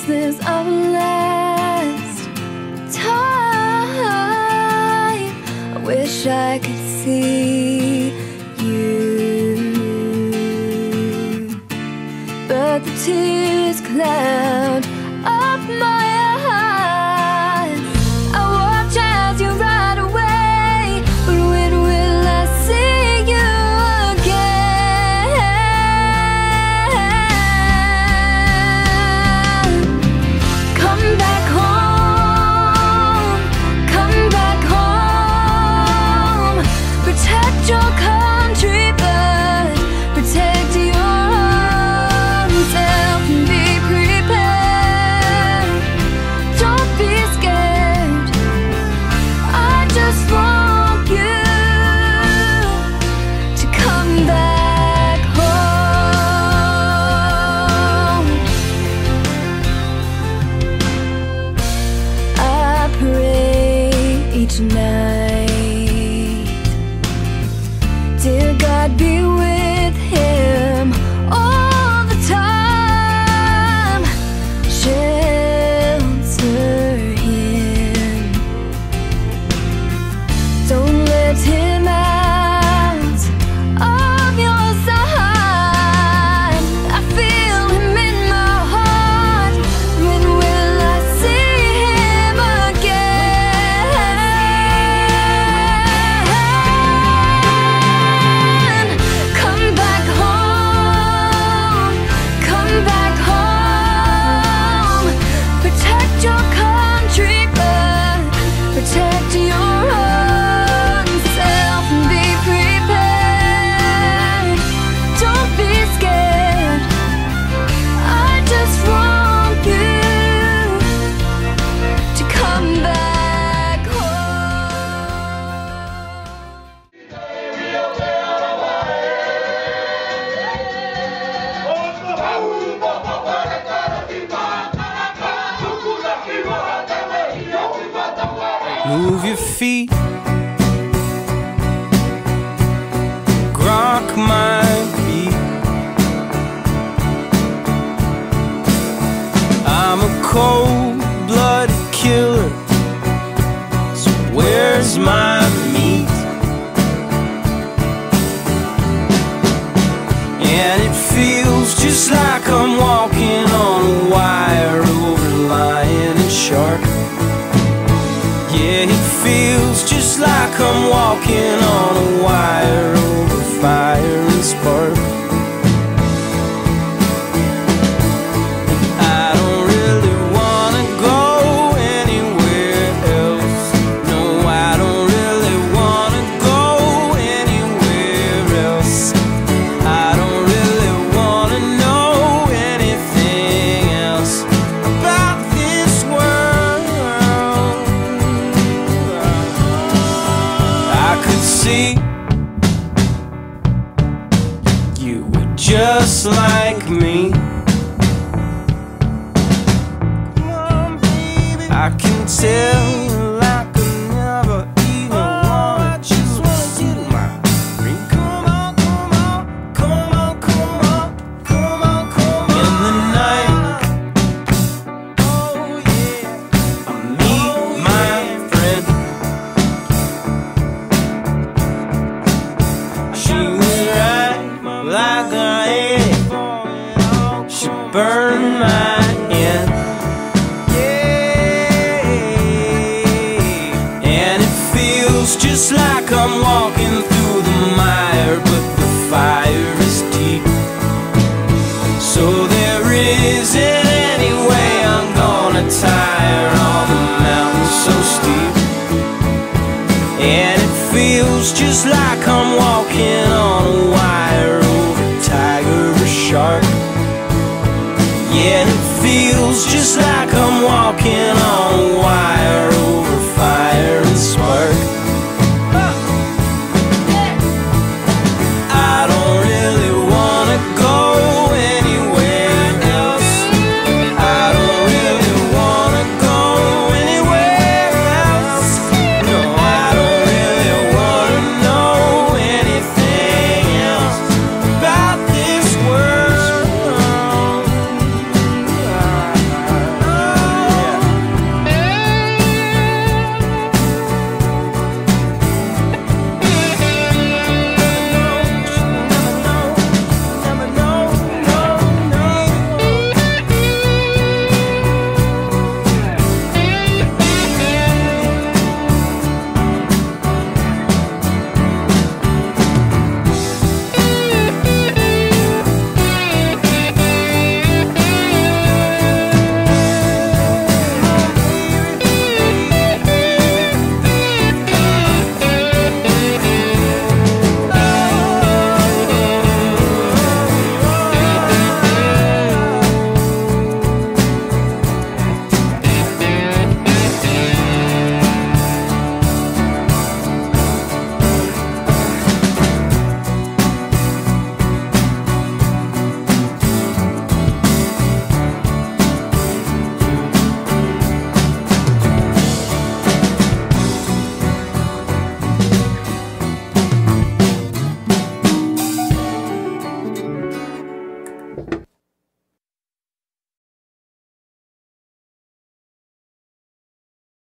is this our last time? I wish I could see you, but the tears cloud up my eyes. I watch as you ride away, but when will I see you again? Come back home, come back home. Protect your country, but protect your own self and be prepared. Don't be scared. I just want you to come back home. I pray each night, dear God, be with him all the time. Shelter him. Don't let him out of your sight. I feel him in my heart. When will I see him again? Come back home, come back home. Protect your country, but protect your own self and be prepared. Don't be scared. I just want you to come back home. Move your feet, grok my beat. I'm a cold-blooded killer, so where's my meat? And it feels just like I'm walking on a wire over lion and shark. Yeah, it feels just like I'm walking on a wire over fire and spark. I don't really wanna go anywhere else. No, I don't really wanna go anywhere else. I don't really wanna know anything else about this world. I could see you were just like me. Come on, baby. I can tell like I never even wanted you to my dream. Come on, come on, come on, come on, come on, come on. In the night, oh yeah, I meet my friend. She was right like I am. She burned my end. And it feels just like I'm walking through the mire, but the fire is deep. So there isn't any way I'm gonna tire all the mountains so steep. And it feels just like I'm walking on a wire over tiger or shark. Yeah, and it feels just like I'm walking on